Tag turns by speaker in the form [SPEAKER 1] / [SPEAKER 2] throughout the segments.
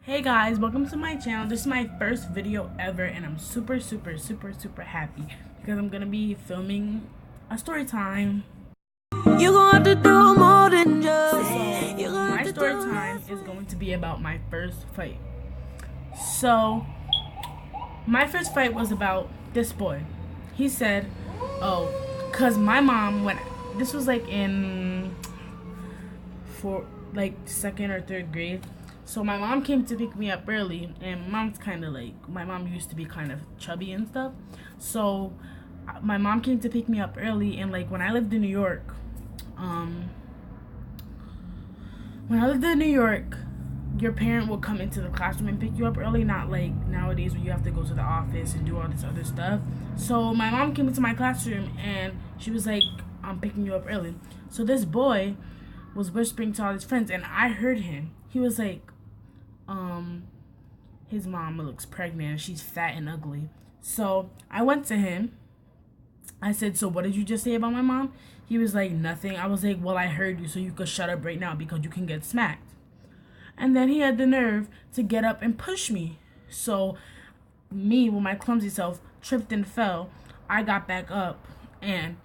[SPEAKER 1] Hey guys, welcome to my channel. This is my first video ever and I'm super happy because I'm gonna be filming a story time.
[SPEAKER 2] You gonna have to do more than just.
[SPEAKER 1] So my story time is going to be about my first fight. So my first fight was about this boy. He said, oh, cause my mom this was like in second or third grade. So my mom came to pick me up early, and my mom used to be kind of chubby and stuff. So my mom came to pick me up early, and like when I lived in New York, your parent will come into the classroom and pick you up early, not like nowadays where you have to go to the office and do all this other stuff. So my mom came into my classroom and she was like, I'm picking you up early. So this boy was whispering to all his friends, and I heard him. He was like, his mom looks pregnant, she's fat and ugly. So I went to him. I said, so what did you just say about my mom? He was like, nothing. I was like, well, I heard you, so you could shut up right now because you can get smacked. And then he had the nerve to get up and push me. So me, with my clumsy self, tripped and fell. I got back up and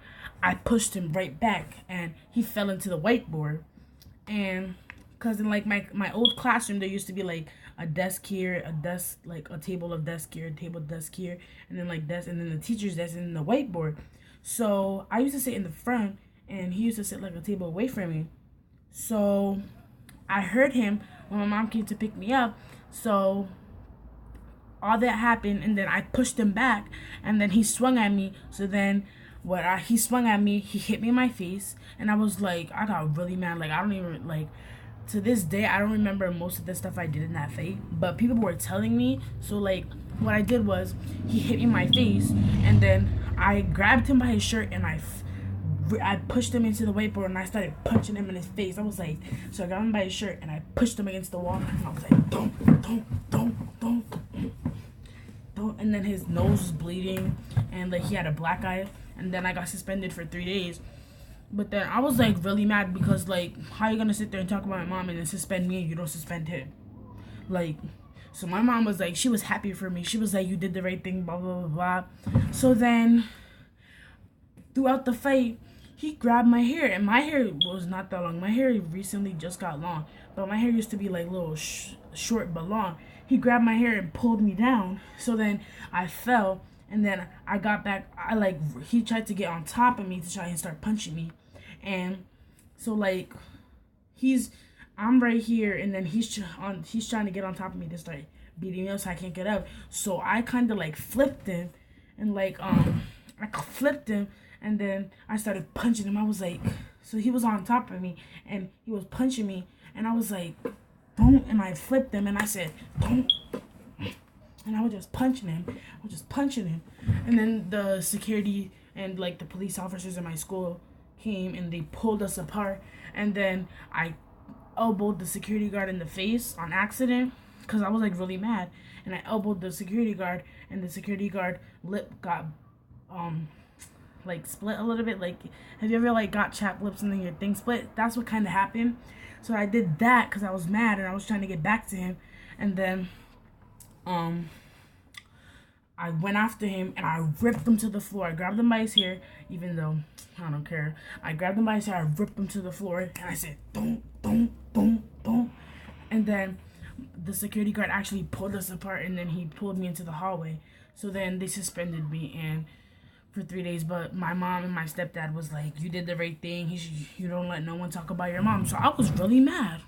[SPEAKER 1] I pushed him right back, and he fell into the whiteboard. And because in like my old classroom, there used to be like a desk here, a table of desk here, a table of desk here, and then like desk, and then the teacher's desk, and then the whiteboard. So I used to sit in the front, and he used to sit like a table away from me. So I heard him when my mom came to pick me up. So all that happened, and then I pushed him back, and then he swung at me. So then he swung at me, he hit me in my face, and I was like, I got really mad. Like, I don't even, like, to this day, I don't remember most of the stuff I did in that fight, but people were telling me. So like what I did was, he hit me in my face, and then I grabbed him by his shirt, and I pushed him into the whiteboard, and I started punching him in his face. I was like, so I got him by his shirt, and I pushed him against the wall, and I was like, don't. And then his nose was bleeding, and like he had a black eye, and then I got suspended for 3 days. But then I was like really mad because like, how you gonna sit there and talk about my mom and then suspend me and you don't suspend him? Like, so my mom was like, she was happy for me. She was like, you did the right thing, blah blah blah blah. So then throughout the fight, he grabbed my hair, and my hair was not that long. My hair recently just got long, but my hair used to be like little short but long. He grabbed my hair and pulled me down. So then I fell, and then I got back. He tried to get on top of me to try and start punching me, and so like I'm right here, and then he's trying to get on top of me to start beating me up so I can't get up. So I kind of like flipped him, and I flipped him, and then I started punching him. I was like, so he was on top of me, and he was punching me, and I was like, don't, and I flipped him, and I said, don't, and I was just punching him. And then the security and like the police officers in my school came, and they pulled us apart, and then I elbowed the security guard in the face on accident because I was like really mad, and I elbowed the security guard, and the security guard lip got like split a little bit. Like, have you ever like got chapped lips and then your thing split? That's what kind of happened. So I did that because I was mad and I was trying to get back to him, and then I went after him and I ripped him to the floor. I grabbed him by his hair, even though I don't care. I grabbed him by his hair, I ripped him to the floor, and I said, don't. And then the security guard actually pulled us apart, and then he pulled me into the hallway. So then they suspended me and for 3 days. But my mom and my stepdad was like, you did the right thing. You don't let no one talk about your mom. So I was really mad.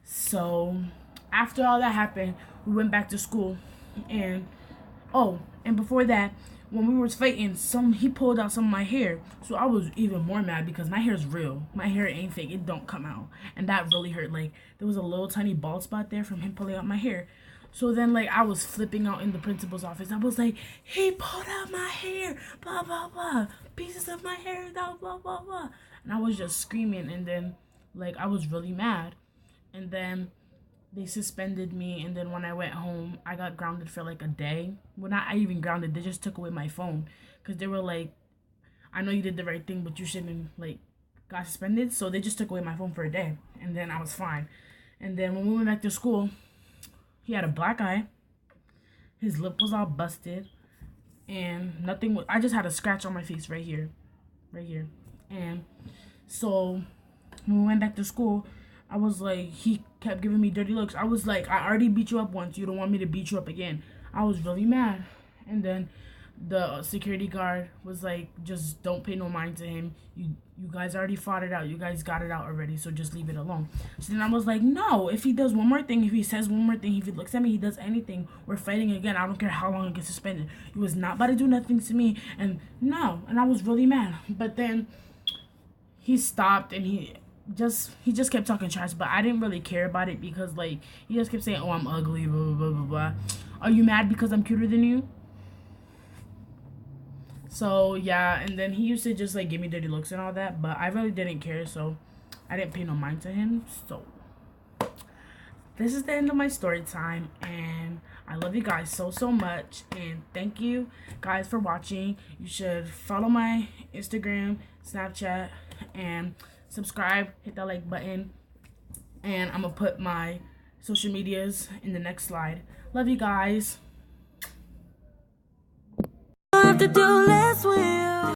[SPEAKER 1] So after all that happened, we went back to school, and before that, when we were fighting, he pulled out some of my hair. So I was even more mad because my hair is real. My hair ain't fake. It don't come out. And that really hurt. Like, there was a little tiny bald spot there from him pulling out my hair. So then, like, I was flipping out in the principal's office. I was like, he pulled out my hair, blah, blah, blah. Pieces of my hair, blah, blah, blah, blah. And I was just screaming. And then, like, I was really mad. And then they suspended me, and then when I went home, I got grounded for like a day. Well, not even grounded, they just took away my phone because they were like, I know you did the right thing, but you shouldn't, like, got suspended. So they just took away my phone for a day, and then I was fine. And then when we went back to school, He had a black eye. His lip was all busted. And nothing was, I just had a scratch on my face right here. Right here. And so when we went back to school, I was like, he kept giving me dirty looks. I was like, I already beat you up once. You don't want me to beat you up again. I was really mad. And then the security guard was like, just don't pay no mind to him. You guys already fought it out. You guys got it out already, so just leave it alone. So then I was like, no, if he does one more thing, if he says one more thing, if he looks at me, he does anything, we're fighting again. I don't care how long I get suspended. He was not about to do nothing to me. And no, and I was really mad. But then he stopped and he just kept talking trash, but I didn't really care about it because like he just kept saying, oh, I'm ugly, blah blah blah blah blah. Are you mad because I'm cuter than you? So yeah, and then he used to just like give me dirty looks and all that, but I really didn't care, so I didn't pay no mind to him. So this is the end of my story time, and I love you guys so much, and thank you guys for watching. You should follow my Instagram, Snapchat, and subscribe, hit that like button, and I'm gonna put my social medias in the next slide. Love you guys.
[SPEAKER 2] Have to do less with